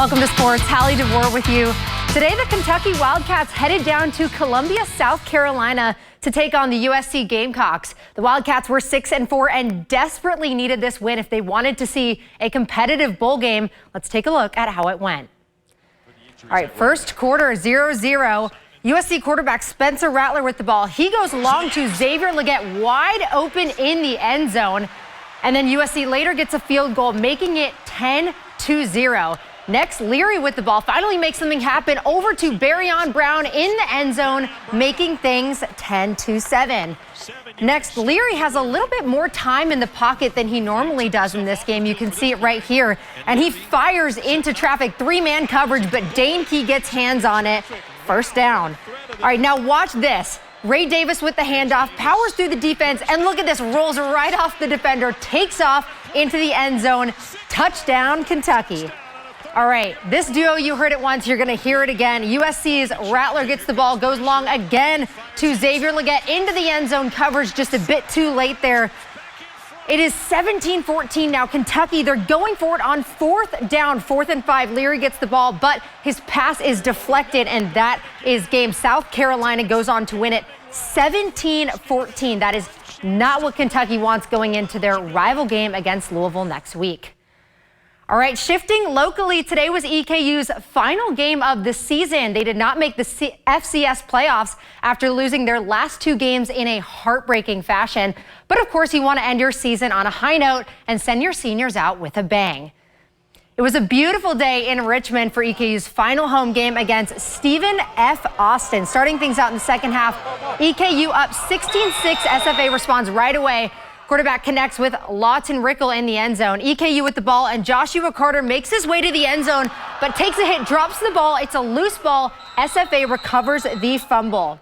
Welcome to Sports. Hallie DeVore with you. Today, the Kentucky Wildcats headed down to Columbia, South Carolina to take on the USC Gamecocks. The Wildcats were 6-4 and desperately needed this win if they wanted to see a competitive bowl game. Let's take a look at how it went. All right, first quarter 0-0. USC quarterback Spencer Rattler with the ball. He goes long to Xavier Legette, wide open in the end zone. And then USC later gets a field goal, making it 10-0. Next, Leary with the ball finally makes something happen over to Barrion Brown in the end zone, making things 10-7. Next, Leary has a little bit more time in the pocket than he normally does in this game. You can see it right here. And he fires into traffic, three-man coverage, but Dainke gets hands on it. First down. All right, now watch this. Ray Davis with the handoff, powers through the defense, and look at this, rolls right off the defender, takes off into the end zone. Touchdown, Kentucky. All right, this duo, you heard it once, you're going to hear it again. USC's Rattler gets the ball, goes long again to Xavier Legette into the end zone coverage, just a bit too late there. It is 17-14 now. Kentucky, they're going for it on fourth down, 4th and 5. Leary gets the ball, but his pass is deflected, and that is game. South Carolina goes on to win it 17-14. That is not what Kentucky wants going into their rival game against Louisville next week. All right, shifting locally, today was EKU's final game of the season. They did not make the FCS playoffs after losing their last two games in a heartbreaking fashion. But of course, you want to end your season on a high note and send your seniors out with a bang. It was a beautiful day in Richmond for EKU's final home game against Stephen F. Austin. Starting things out in the second half, EKU up 16-6. SFA responds right away. Quarterback connects with Lawton Rickle in the end zone. EKU with the ball, and Joshua Carter makes his way to the end zone, but takes a hit, drops the ball. It's a loose ball. SFA recovers the fumble.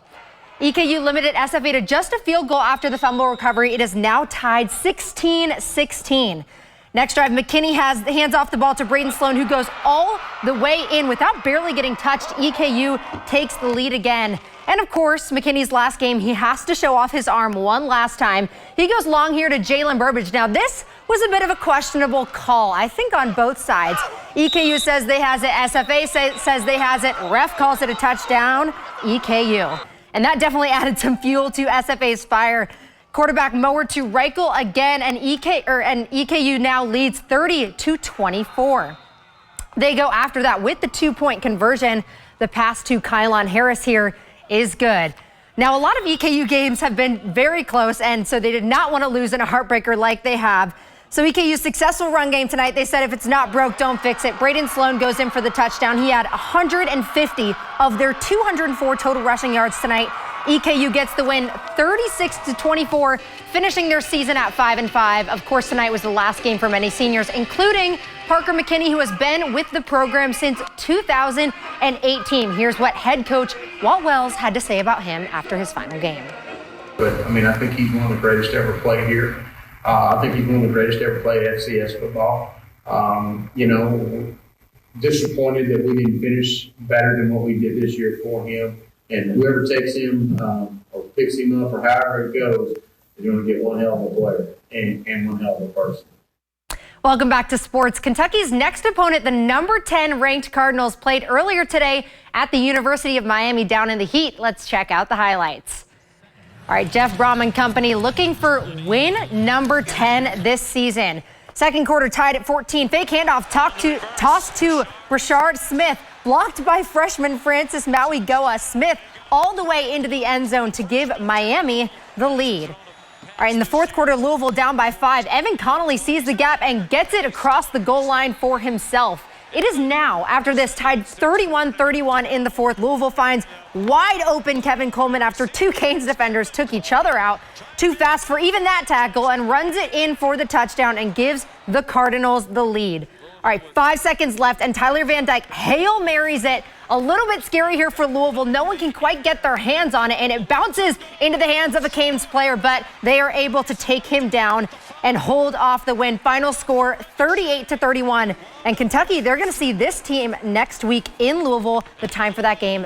EKU limited SFA to just a field goal after the fumble recovery. It is now tied 16-16. Next drive, McKinney hands off the ball to Braden Sloan, who goes all the way in without barely getting touched. EKU takes the lead again. And of course, McKinney's last game, he has to show off his arm one last time. He goes long here to Jalen Burbridge. Now, this was a bit of a questionable call, I think, on both sides. EKU says they has it. SFA says they has it. Ref calls it a touchdown. EKU. And that definitely added some fuel to SFA's fire. Quarterback mower to Reichel again, and EKU now leads 30-24. They go after that with the 2-point conversion. The pass to Kylon Harris here is good. Now, a lot of EKU games have been very close, and so they did not want to lose in a heartbreaker like they have. So EKU's successful run game tonight, they said if it's not broke, don't fix it. Braden Sloan goes in for the touchdown. He had 150 of their 204 total rushing yards tonight. EKU gets the win 36-24, finishing their season at 5-5. Of course, tonight was the last game for many seniors, including Parker McKinney, who has been with the program since 2018. Here's what head coach Walt Wells had to say about him after his final game. But, I think he's one of the greatest to ever play here. I think he's one of the greatest to ever play FCS football. Disappointed that we didn't finish better than what we did this year for him. And whoever takes him or picks him up or however it goes is going to get one hell of a player and one hell of a person. Welcome back to sports. Kentucky's next opponent, the number 10 ranked Cardinals, played earlier today at the University of Miami down in the heat. Let's check out the highlights. All right, Jeff Brom and company looking for win number 10 this season. Second quarter tied at 14. Fake handoff tossed to Rashard Smith. Blocked by freshman Francis Maui-Goa. Smith all the way into the end zone to give Miami the lead. All right, in the fourth quarter, Louisville down by 5. Evan Connolly sees the gap and gets it across the goal line for himself. It is now, after this, tied 31-31 in the fourth. Louisville finds wide open Kevin Coleman after two Canes defenders took each other out. Too fast for even that tackle, and runs it in for the touchdown and gives the Cardinals the lead. All right, 5 seconds left, and Tyler Van Dyke Hail Marys it. A little bit scary here for Louisville. No one can quite get their hands on it, and it bounces into the hands of a Canes player, but they are able to take him down and hold off the win. Final score, 38-31. And Kentucky, they're going to see this team next week in Louisville. The time for that game